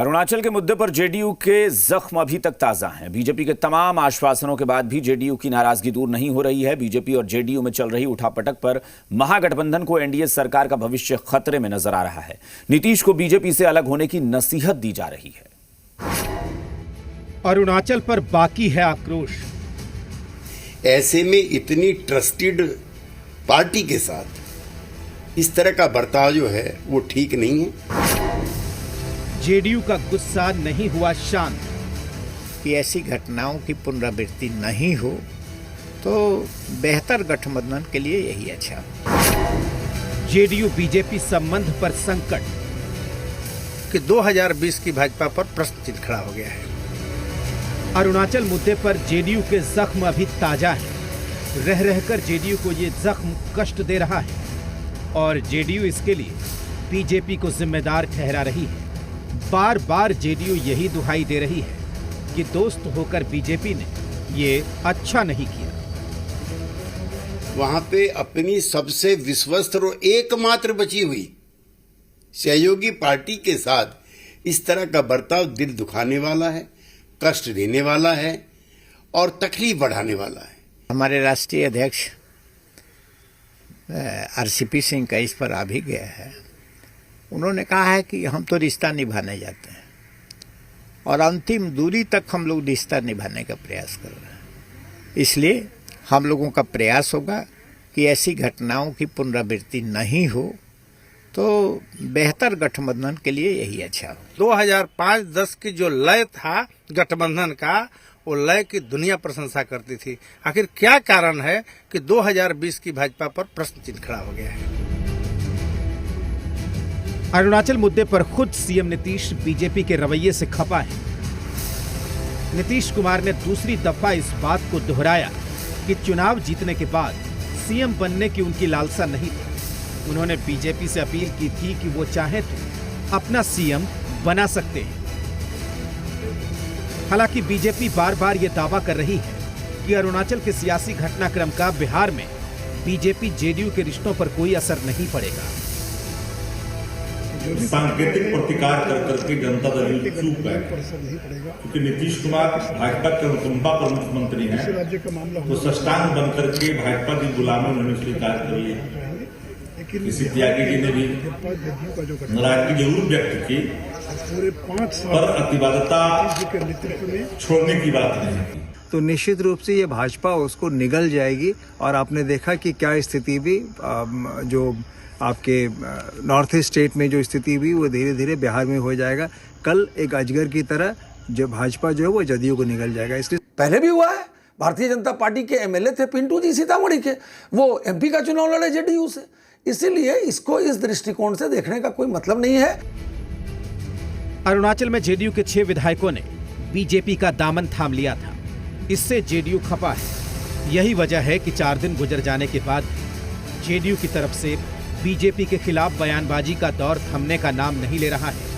अरुणाचल के मुद्दे पर जेडीयू के जख्म अभी तक ताजा हैं। बीजेपी के तमाम आश्वासनों के बाद भी जेडीयू की नाराजगी दूर नहीं हो रही है। बीजेपी और जेडीयू में चल रही उठापटक पर महागठबंधन को एनडीए सरकार का भविष्य खतरे में नजर आ रहा है। नीतीश को बीजेपी से अलग होने की नसीहत दी जा रही है। अरुणाचल पर बाकी है आक्रोश। ऐसे में इतनी ट्रस्टेड पार्टी के साथ इस तरह का बर्ताव जो है वो ठीक नहीं है। जेडीयू का गुस्सा नहीं हुआ शांत। कि ऐसी घटनाओं की पुनरावृत्ति नहीं हो तो बेहतर गठबंधन के लिए यही अच्छा। जेडीयू बीजेपी संबंध पर संकट। कि 2020 की भाजपा पर प्रश्न चिन्ह खड़ा हो गया है। अरुणाचल मुद्दे पर जेडीयू के जख्म अभी ताजा है। रह रहकर जेडीयू को ये जख्म कष्ट दे रहा है और जेडीयू इसके लिए बीजेपी को जिम्मेदार ठहरा रही है। बार बार जेडीयू यही दुहाई दे रही है कि दोस्त होकर बीजेपी ने ये अच्छा नहीं किया। वहां पे अपनी सबसे विश्वस्त और एकमात्र बची हुई सहयोगी पार्टी के साथ इस तरह का बर्ताव दिल दुखाने वाला है, कष्ट देने वाला है और तकलीफ बढ़ाने वाला है। हमारे राष्ट्रीय अध्यक्ष आरसीपी सिंह का इस पर आ भी गया है। उन्होंने कहा है कि हम तो रिश्ता निभाने जाते हैं और अंतिम दूरी तक हम लोग रिश्ता निभाने का प्रयास कर रहे हैं। इसलिए हम लोगों का प्रयास होगा कि ऐसी घटनाओं की पुनरावृत्ति नहीं हो तो बेहतर गठबंधन के लिए यही अच्छा हो। 2005-10 की जो लय था गठबंधन का, वो लय की दुनिया प्रशंसा करती थी। आखिर क्या कारण है कि 2020 की भाजपा पर प्रश्न चिन्ह खड़ा हो गया है। अरुणाचल मुद्दे पर खुद सीएम नीतीश बीजेपी के रवैये से खफा है। नीतीश कुमार ने दूसरी दफा इस बात को दोहराया कि चुनाव जीतने के बाद सीएम बनने की उनकी लालसा नहीं थी। उन्होंने बीजेपी से अपील की थी कि वो चाहे तो अपना सीएम बना सकते हैं। हालांकि बीजेपी बार बार ये दावा कर रही है कि अरुणाचल के सियासी घटनाक्रम का बिहार में बीजेपी जेडीयू के रिश्तों पर कोई असर नहीं पड़ेगा। सांकेतिक प्रतिकार कर करके जनता दल चूक गए, क्योंकि नीतीश कुमार भाजपा के अनुकंपा पर मुख्यमंत्री हैं, तो सष्टांग बन करके भाजपा की गुलामी उन्होंने स्वीकार कर ली। किसी त्यागी जी ने भी नाराजगी जरूर व्यक्त की, पर अतिवादता छोड़ने की बात नहीं की। तो निश्चित रूप से ये भाजपा उसको निगल जाएगी। और आपने देखा कि क्या स्थिति भी जो आपके नॉर्थ ईस्ट स्टेट में जो स्थिति हुई वो धीरे धीरे बिहार में हो जाएगा। कल एक अजगर की तरह जो भाजपा जो है वो जदयू को निगल जाएगा। इसलिए पहले भी हुआ है। भारतीय जनता पार्टी के एमएलए थे पिंटू जी सीतामढ़ी के, वो एमपी का चुनाव लड़े जेडीयू से। इसीलिए इसको इस दृष्टिकोण से देखने का कोई मतलब नहीं है। अरुणाचल में जेडीयू के 6 विधायकों ने बीजेपी का दामन थाम लिया था। इससे जेडीयू खपा है। यही वजह है कि 4 दिन गुजर जाने के बाद जेडीयू की तरफ से बीजेपी के खिलाफ बयानबाजी का दौर थमने का नाम नहीं ले रहा है।